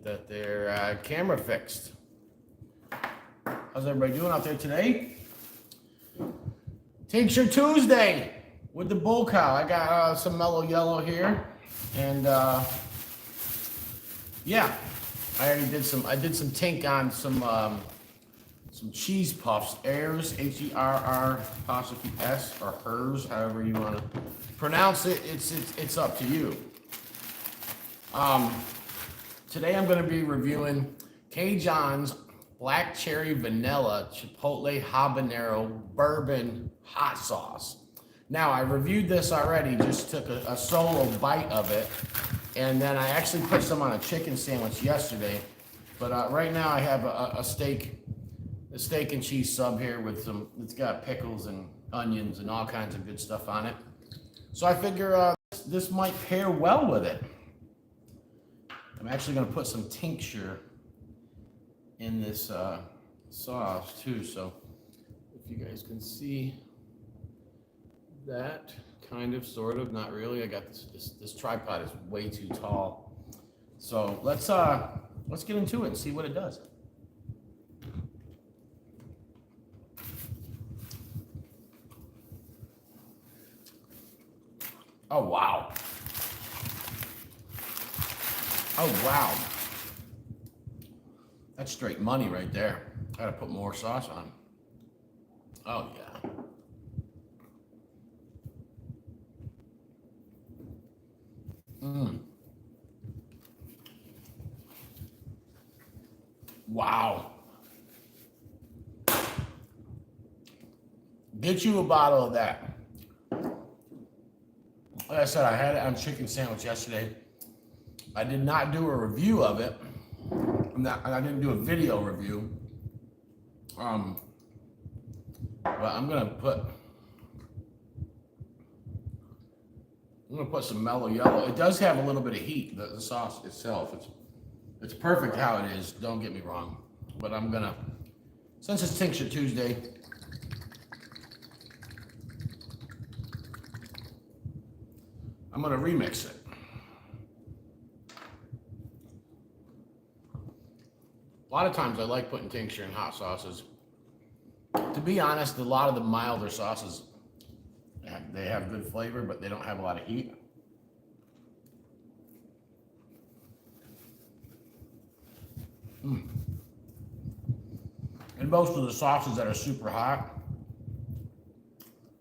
that they're camera fixed. How's everybody doing out there today? Tincture Tuesday with the bull cow. I got some mellow yellow here, and yeah, I did some tink on some cheese puffs. Ayers, Herr apostrophe S, or hers, however you want to pronounce it. It's up to you. Today I'm going to be reviewing CaJohn's Black Cherry Vanilla Chipotle Habanero Bourbon Hot Sauce. Now, I reviewed this already, just took a solo bite of it, and then I actually put some on a chicken sandwich yesterday. But right now I have a steak and cheese sub here with it's got pickles and onions and all kinds of good stuff on it. So I figure this might pair well with it. I'm actually going to put some tincture in this sauce too, so if you guys can see that, kind of, sort of, not really. I got this tripod is way too tall, so let's get into it and see what it does. Oh wow! Oh wow! That's straight money right there. Gotta put more sauce on. Oh yeah. Wow. Get you a bottle of that. Like I said, I had it on chicken sandwich yesterday. I did not do a review of it. I didn't do a video review. But I'm gonna put some mellow yellow. It does have a little bit of heat, the sauce itself. It's perfect how it is, don't get me wrong. But I'm gonna, since it's Tincture Tuesday, I'm gonna remix it. A lot of times I like putting tincture in hot sauces. To be honest, a lot of the milder sauces, they have good flavor, but they don't have a lot of heat. And most of the sauces that are super hot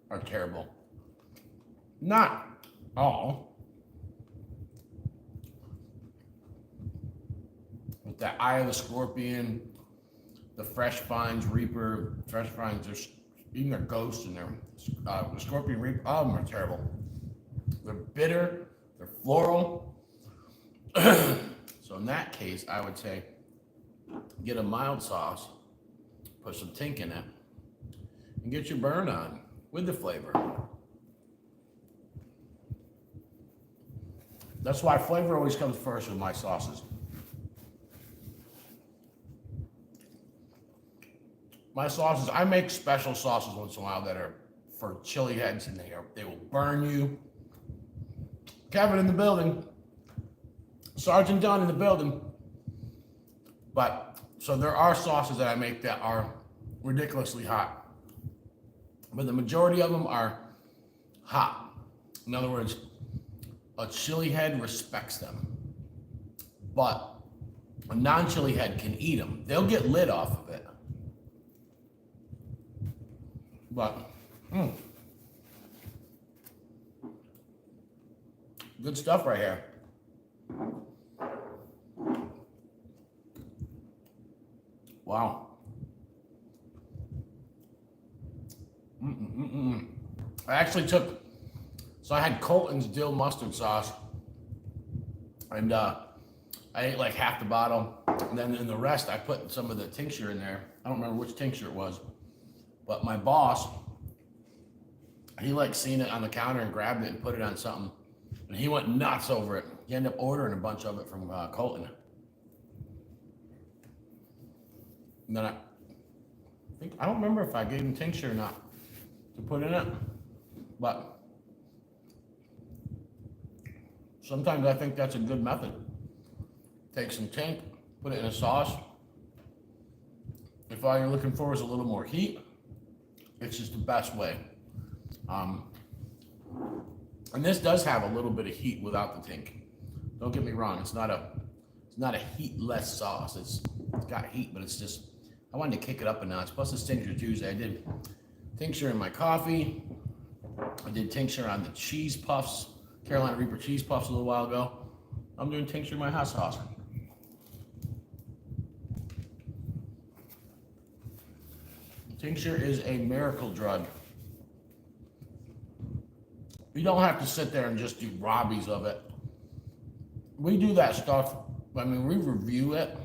are terrible. Not all. With that Eye of the Scorpion, the Fresh Finds Reaper, Fresh Finds, there's even a Ghost in there. The Scorpion Reaper, all of them are terrible. They're bitter, they're floral. So in that case, I would say get a mild sauce, put some tink in it, and get your burn on with the flavor. That's why flavor always comes first with my sauces. My sauces, I make special sauces once in a while that are for chili heads, and they will burn you. Kevin in the building. Sergeant Dunn in the building. But, so there are sauces that I make that are ridiculously hot. But the majority of them are hot. In other words, a chili head respects them. But a non-chili head can eat them. They'll get lit off of it. But, good stuff right here. Wow. I actually took, so I had Colton's dill mustard sauce, and I ate like half the bottle, and then in the rest I put some of the tincture in there. I don't remember which tincture it was, but my boss, he like seen it on the counter and grabbed it and put it on something, and he went nuts over it. He ended up ordering a bunch of it from Colton. And then I don't remember if I gave him tincture or not to put in it, but sometimes I think that's a good method. take some tank, put it in a sauce. If all you're looking for is a little more heat, it's just the best way. And this does have a little bit of heat without the tank. Don't get me wrong, it's not a heatless sauce. It's got heat, but it's just, I wanted to kick it up a notch. Plus it's Tincture Tuesday. I did tincture in my coffee. I did tincture on the cheese puffs, Carolina Reaper cheese puffs a little while ago. I'm doing tincture in my hot sauce. Tincture is a miracle drug. You don't have to sit there and just do robbies of it. We do that stuff. I mean, we review it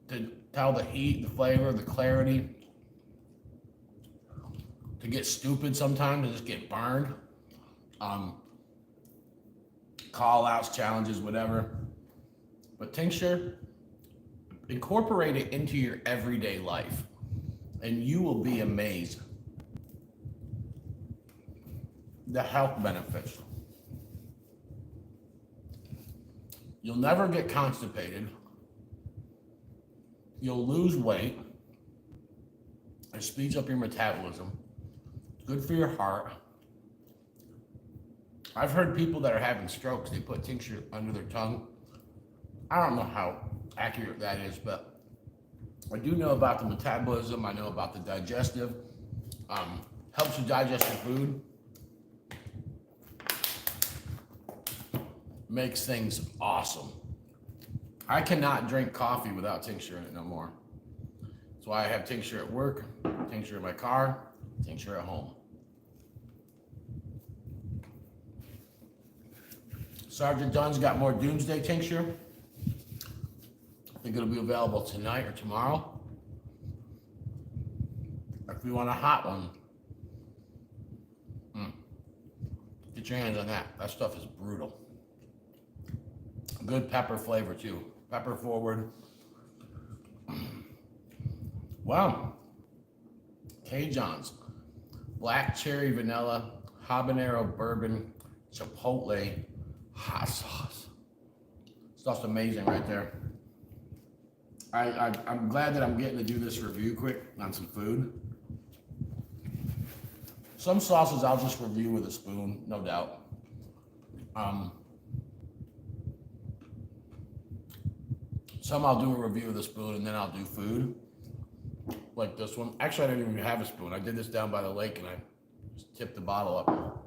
to tell the heat, the flavor, the clarity. To get stupid sometimes and just get burned. Call outs, challenges, whatever. But tincture, incorporate it into your everyday life, and you will be amazed. The health benefits. You'll never get constipated. You'll lose weight. It speeds up your metabolism. It's good for your heart. I've heard people that are having strokes, they put tincture under their tongue. I don't know how accurate that is, but I do know about the metabolism. I know about the digestive. Helps you digest your food. Makes things awesome. I cannot drink coffee without tincture in it no more. That's why I have tincture at work, tincture in my car, tincture at home. Sergeant Dunn's got more Doomsday tincture. I think it'll be available tonight or tomorrow. If you want a hot one, get your hands on that. That stuff is brutal. Good pepper flavor too. Pepper forward. Wow. CaJohn's black cherry vanilla habanero bourbon chipotle hot sauce. Stuff's amazing right there. I'm glad that I'm getting to do this review quick on some food. Some sauces I'll just review with a spoon, no doubt. Some I'll do a review with a spoon and then I'll do food. Like this one. Actually, I didn't even have a spoon. I did this down by the lake and I just tipped the bottle up.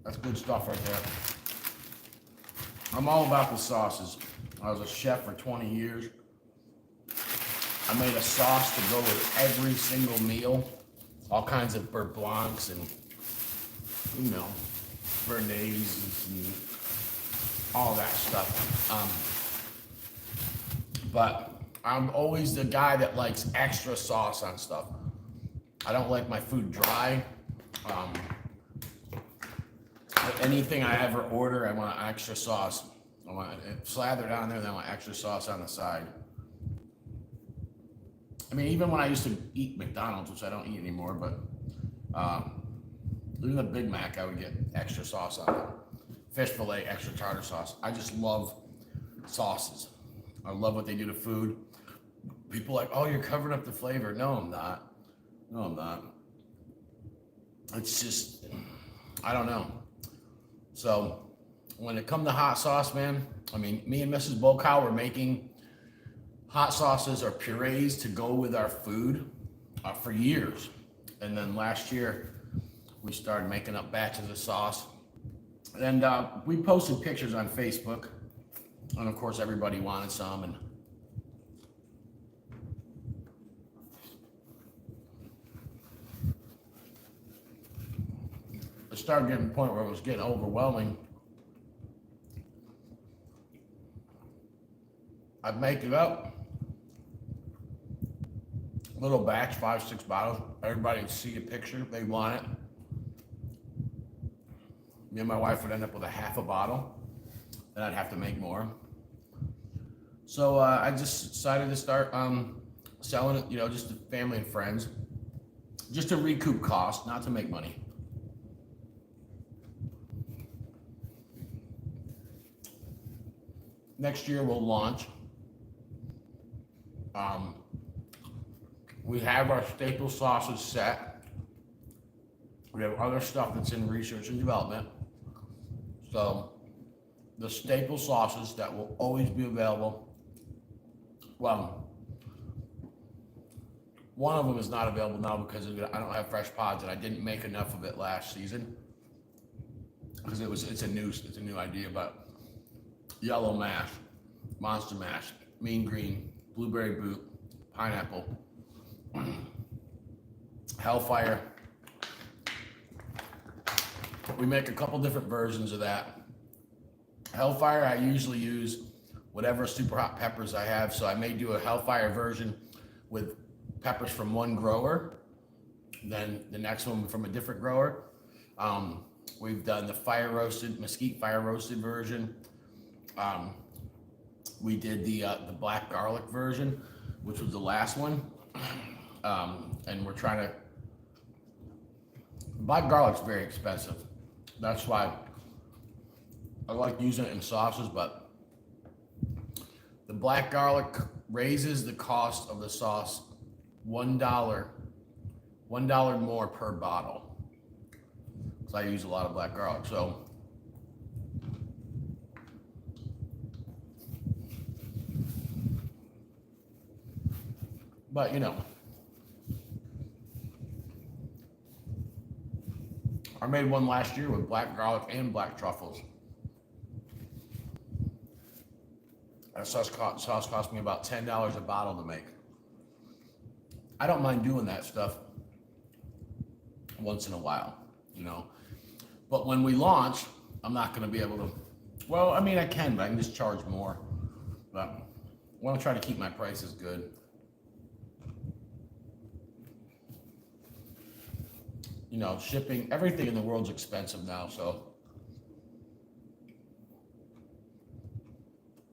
That's good stuff right there. I'm all about the sauces. I was a chef for 20 years. I made a sauce to go with every single meal. All kinds of beurre blancs and, you know, béarnaise and all that stuff. But I'm always the guy that likes extra sauce on stuff. I don't like my food dry. Anything I ever order, I want extra sauce. I want it slathered on there, and then I want extra sauce on the side. I mean, even when I used to eat McDonald's, which I don't eat anymore, but even the Big Mac, I would get extra sauce on it. Fish fillet, extra tartar sauce. I just love sauces. I love what they do to food. People are like, oh, you're covering up the flavor. No, I'm not. No, I'm not. It's just, I don't know. So when it comes to hot sauce, man, I mean, me and Mrs. Bokow were making hot sauces or purees to go with our food for years. And then last year, we started making up batches of sauce. And we posted pictures on Facebook. And of course, everybody wanted some. And it started getting to the point where it was getting overwhelming. I'd make it up. Little batch, 5-6 bottles. Everybody would see a picture. They want it. Me and my wife would end up with a half a bottle. Then I'd have to make more. So I just decided to start selling it, you know, just to family and friends. Just to recoup costs, not to make money. next year we'll launch. We have our staple sauces set. We have other stuff that's in research and development. So the staple sauces that will always be available. Well, one of them is not available now because I don't have fresh pods and I didn't make enough of it last season because it's a new idea. But yellow mash, monster mash, mean green, blueberry boot, pineapple, hellfire. We make a couple different versions of that. Hellfire, I usually use whatever super hot peppers I have. So I may do a hellfire version with peppers from one grower, then the next one from a different grower. We've done the mesquite fire roasted version. We did the black garlic version, which was the last one. And we're trying to, black garlic's very expensive. That's why I like using it in sauces, but the black garlic raises the cost of the sauce $1 more per bottle. Because I use a lot of black garlic. So but you know, I made one last year with black garlic and black truffles. That sauce cost me about $10 a bottle to make. I don't mind doing that stuff once in a while, you know. But when we launch, I'm not going to be able to. Well, I mean, I can, but I can just charge more. But I want to try to keep my prices good. You know, shipping, everything in the world's expensive now, so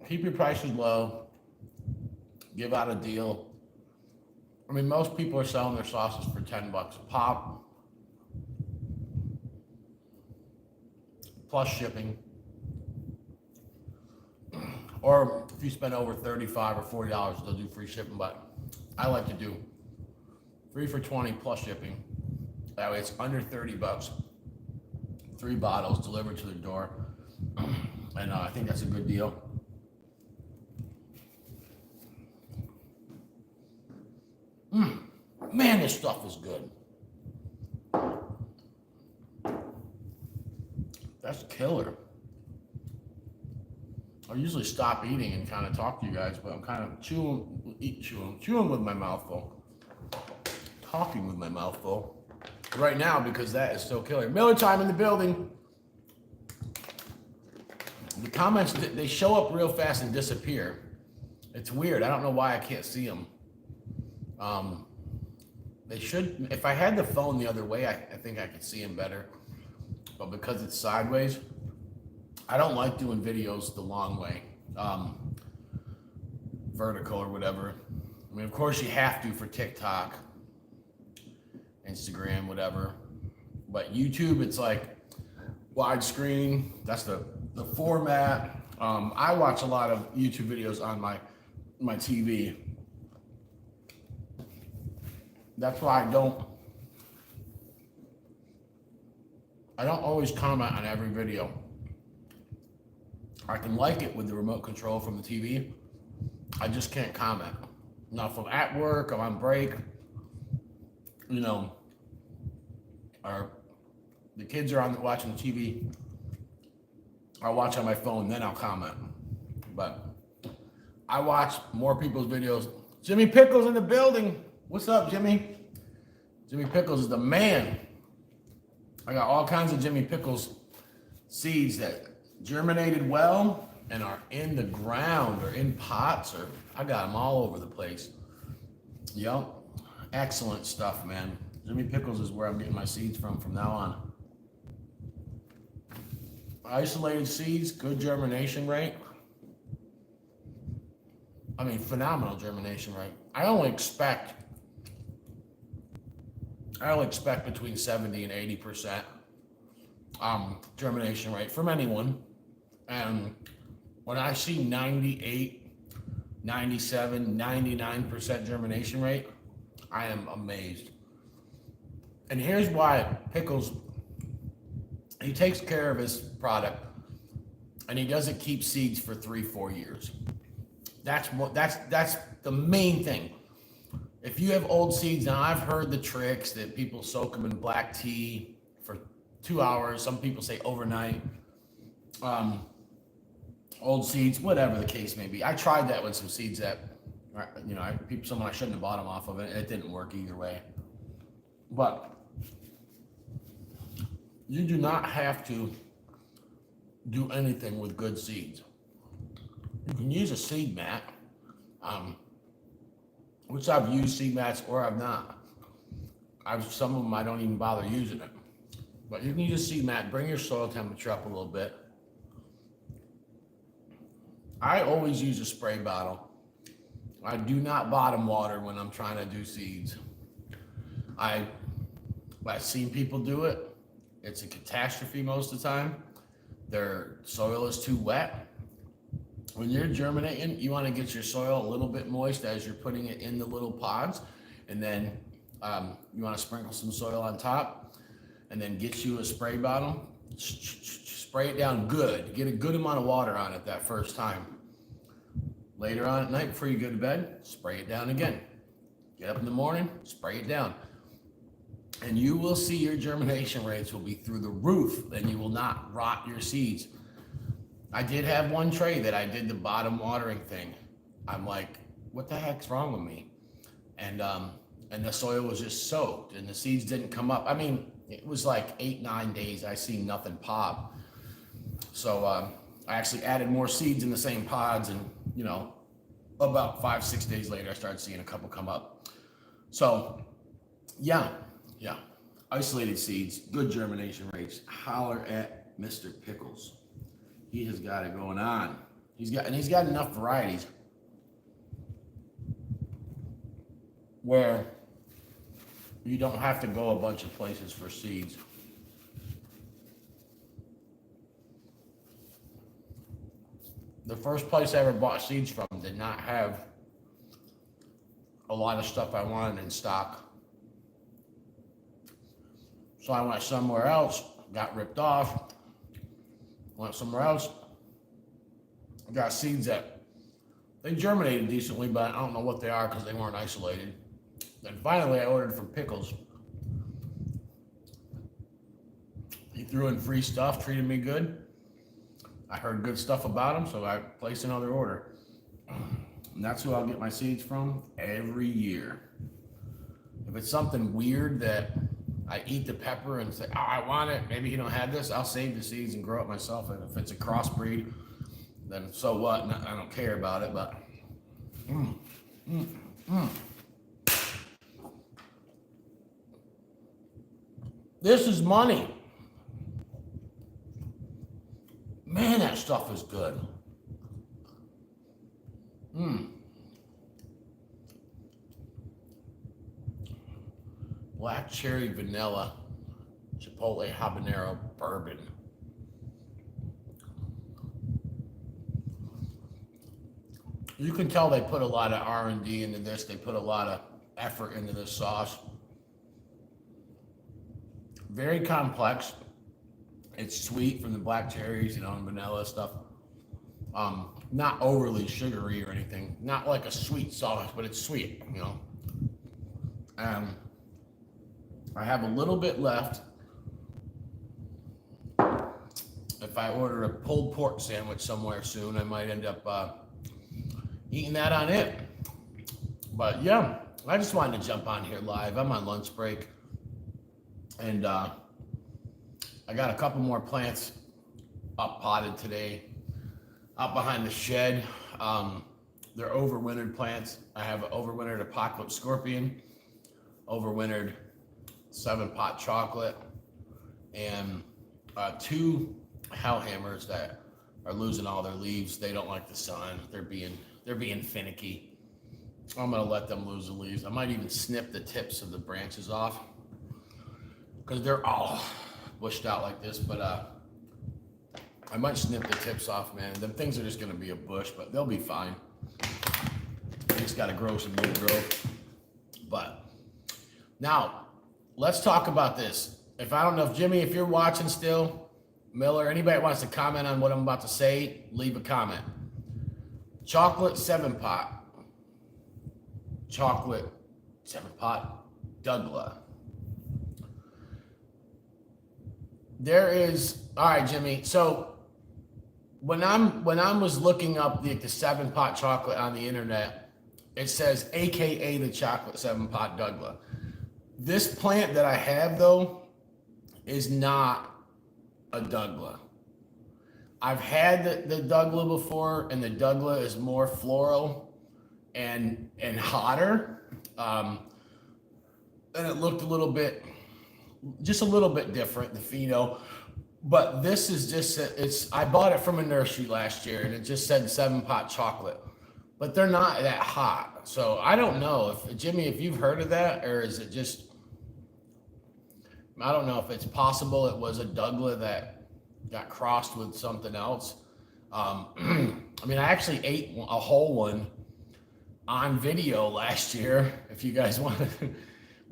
keep your prices low, give out a deal. I mean, most people are selling their sauces for $10 a pop, plus shipping. Or if you spend over $35 or $40, they'll do free shipping, but I like to do 3 for $20 plus shipping. That way it's under $30, 3 bottles delivered to the door. And I think that's a good deal. Man, this stuff is good. That's killer. I usually stop eating and kind of talk to you guys, but I'm kind of chewing with my mouth full. Talking with my mouth full. Right now, because that is so killer. Miller time in the building. The comments, they show up real fast and disappear. It's weird. I don't know why I can't see them. They should, if I had the phone the other way, I think I could see them better. But because it's sideways, I don't like doing videos the long way, vertical or whatever. I mean, of course you have to for TikTok, Instagram, whatever. But YouTube, it's like widescreen. That's the format. I watch a lot of YouTube videos on my TV. That's why I don't always comment on every video. I can like it with the remote control from the TV. I just can't comment. Now, if I'm at work, I'm on break, you know, or the kids are watching the TV, I'll watch on my phone, then I'll comment. But I watch more people's videos. Jimmy Pickles in the building. What's up, Jimmy? Jimmy Pickles is the man. I got all kinds of Jimmy Pickles seeds that germinated well and are in the ground or in pots, or I got them all over the place. Yep. Excellent stuff, man. Jimmy Pickles is where I'm getting my seeds from now on. Isolated seeds, good germination rate. I mean, phenomenal germination rate. I only expect between 70 and 80% germination rate from anyone. And when I see 98, 97, 99% germination rate, I am amazed. And here's why Pickles, he takes care of his product and he doesn't keep seeds for 3-4 years. That's the main thing. If you have old seeds, now I've heard the tricks that people soak them in black tea for 2 hours. Some people say overnight. Old seeds, whatever the case may be. I tried that with some seeds that, you know, someone I shouldn't have bought them off of it. It didn't work either way. But you do not have to do anything with good seeds. You can use a seed mat, which I've used seed mats or I've not. Some of them I don't even bother using it. But you can use a seed mat, bring your soil temperature up a little bit. I always use a spray bottle. I do not bottom water when I'm trying to do seeds. I've seen people do it. It's a catastrophe most of the time. Their soil is too wet. When you're germinating, you want to get your soil a little bit moist as you're putting it in the little pods. And then you want to sprinkle some soil on top and then get you a spray bottle. Spray it down good. Get a good amount of water on it that first time. Later on at night before you go to bed, spray it down again. Get up in the morning, spray it down. And you will see your germination rates will be through the roof and you will not rot your seeds. I did have one tray that I did the bottom watering thing. I'm like, what the heck's wrong with me? And the soil was just soaked and the seeds didn't come up. I mean, it was like 8-9 days. I seen nothing pop. So I actually added more seeds in the same pods, and you know, about 5-6 days later, I started seeing a couple come up. So yeah, isolated seeds, good germination rates. Holler at Mr. Pickles. He has got it going on. He's got enough varieties where you don't have to go a bunch of places for seeds. The first place I ever bought seeds from did not have a lot of stuff I wanted in stock. So I went somewhere else, got ripped off, went somewhere else, got seeds that they germinated decently, but I don't know what they are because they weren't isolated. And finally I ordered from Pickles. He threw in free stuff, treated me good. I heard good stuff about him, so I placed another order. And that's who I'll get my seeds from every year. If it's something weird that I eat the pepper and say, oh, I want it, maybe he don't have this, I'll save the seeds and grow it myself. And if it's a crossbreed, then so what? I don't care about it, but this is money. Man, that stuff is good. Black cherry vanilla, chipotle habanero bourbon. You can tell they put a lot of R&D into this. They put a lot of effort into this sauce. Very complex. It's sweet from the black cherries, you know, and vanilla stuff. Not overly sugary or anything. Not like a sweet sauce, but it's sweet, you know. I have a little bit left. If I order a pulled pork sandwich somewhere soon, I might end up eating that on it. But yeah, I just wanted to jump on here live. I'm on lunch break. And I got a couple more plants up potted today, up behind the shed. They're overwintered plants. I have an overwintered Apocalypse Scorpion, overwintered 7-pot chocolate, and 2 hellhammers that are losing all their leaves. They don't like the sun. They're being finicky. I'm gonna let them lose the leaves. I might even snip the tips of the branches off because they're all bushed out like this. But I might snip the tips off, man. Them things are just gonna be a bush, but they'll be fine. They just gotta grow some new growth. But now, let's talk about this. If I don't know if Jimmy, if you're watching still, Miller, anybody that wants to comment on what I'm about to say, leave a comment. Chocolate 7-pot. Chocolate 7-pot Douglas. There is, all right, Jimmy. So when I was looking up the 7-pot chocolate on the internet, it says AKA the chocolate 7-pot Douglas. This plant that I have though is not a Douglas. I've had the Douglas before, and the Douglas is more floral and hotter. And it looked just a little bit different, the pheno. But this is just, I bought it from a nursery last year, and it just said 7-pot chocolate. But they're not that hot. So I don't know if, Jimmy, if you've heard of that, or is it just, I don't know if it's possible it was a Douglas that got crossed with something else. I mean, I actually ate a whole one on video last year. If you guys want to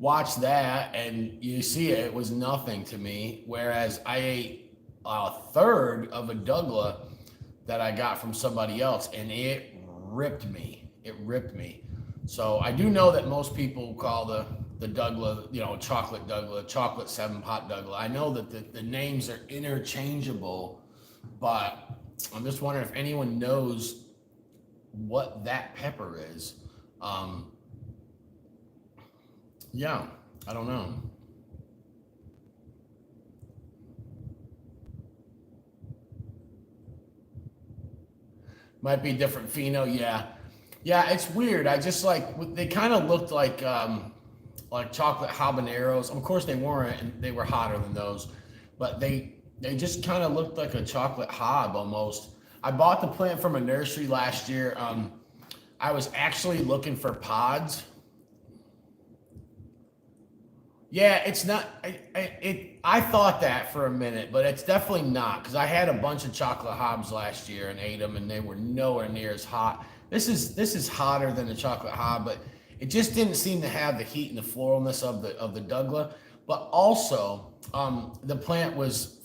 watch that, and you see it was nothing to me. Whereas I ate a third of a Douglas that I got from somebody else, and it ripped me. It ripped me. So I do know that most people call the Douglas, chocolate Douglas, chocolate 7-pot Douglas. I know that the names are interchangeable, but I'm just wondering if anyone knows what that pepper is. Yeah, I don't know. Might be different pheno, yeah. Yeah, it's weird. I just they kind of looked like chocolate habaneros. Of course they weren't, and they were hotter than those, but they just kind of looked like a chocolate hab almost. I bought the plant from a nursery last year. I was actually looking for pods. Yeah, it's not. I thought that for a minute, but it's definitely not, because I had a bunch of chocolate hobs last year and ate them, and they were nowhere near as hot. This is hotter than the chocolate hob, but it just didn't seem to have the heat and the floralness of the Douglas. But also, the plant was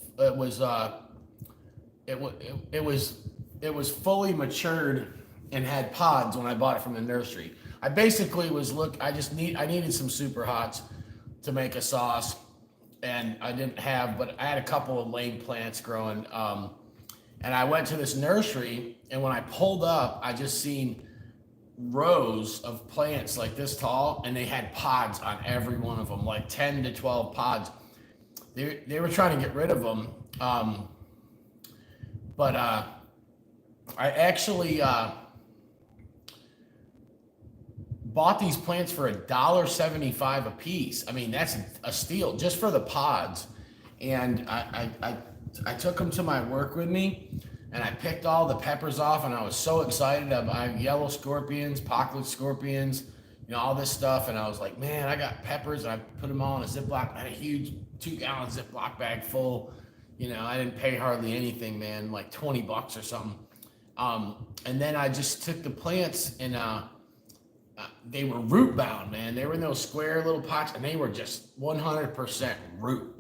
fully matured and had pods when I bought it from the nursery. I basically I needed some super hots to make a sauce, and I didn't have, but I had a couple of lame plants growing. And I went to this nursery, and when I pulled up, I just seen rows of plants like this tall, and they had pods on every one of them, like 10 to 12 pods. They were trying to get rid of them. But I actually bought these plants for $1.75 a piece. I mean, that's a steal just for the pods. And I took them to my work with me, and I picked all the peppers off, and I was so excited. I have yellow scorpions, pocket scorpions, all this stuff. And I was like, man, I got peppers, and I put them all in a Ziploc. I had a huge 2-gallon Ziploc bag full. I didn't pay hardly anything, man, like $20 or something. And then I just took the plants, and they were root bound, man. They were in those square little pots, and they were just 100% root.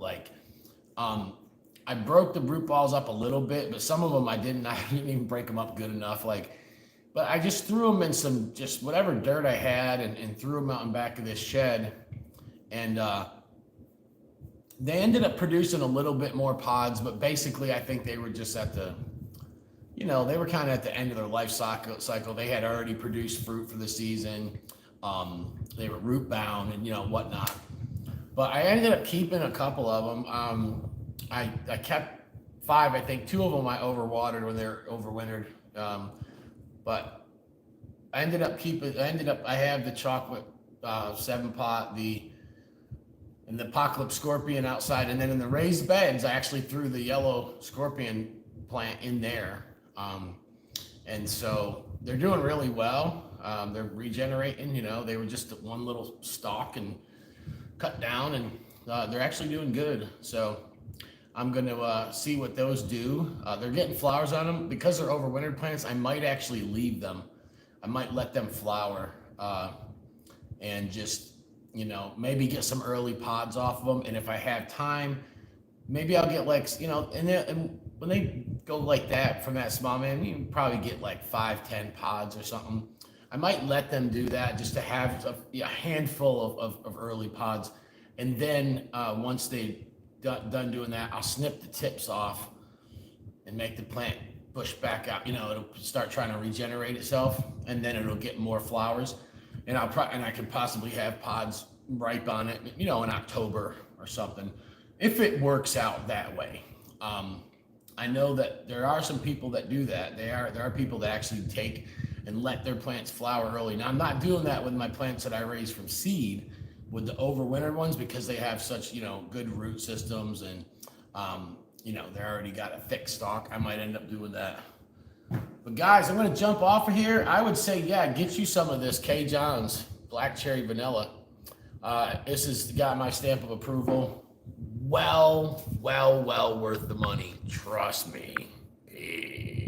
I broke the root balls up a little bit, but some of them I didn't even break them up good enough. But I just threw them in some, just whatever dirt I had, and threw them out in back of this shed. And they ended up producing a little bit more pods, but basically I think they were just at the, they were kind of at the end of their life cycle. They had already produced fruit for the season. They were root bound and whatnot. But I ended up keeping a couple of them. I kept 5. I think 2 of them I overwatered when they were overwintered. But I have the chocolate 7-pot, and the apocalypse scorpion outside, and then in the raised beds I actually threw the yellow scorpion plant in there. And so they're doing really well. They're regenerating, they were just one little stalk and cut down, and they're actually doing good. So I'm going to see what those do. They're getting flowers on them. Because they're overwintered plants, I might actually leave them. I might let them flower and just, maybe get some early pods off of them. And if I have time, maybe I'll get like, and when they go like that from that small man, you can probably get like 5, 10 pods or something. I might let them do that just to have a handful of early pods. And then once they done doing that, I'll snip the tips off and make the plant push back out. It'll start trying to regenerate itself, and then it'll get more flowers. And I could possibly have pods ripe on it, in October or something, if it works out that way. I know that there are some people that do that. There are people that actually take and let their plants flower early. Now, I'm not doing that with my plants that I raise from seed, with the overwintered ones, because they have such, good root systems, and they already got a thick stalk. I might end up doing that. But guys, I'm going to jump off of here. I would say, get you some of this CaJohn's Black Cherry Vanilla. This has got my stamp of approval. Well worth the money. Trust me. Peace.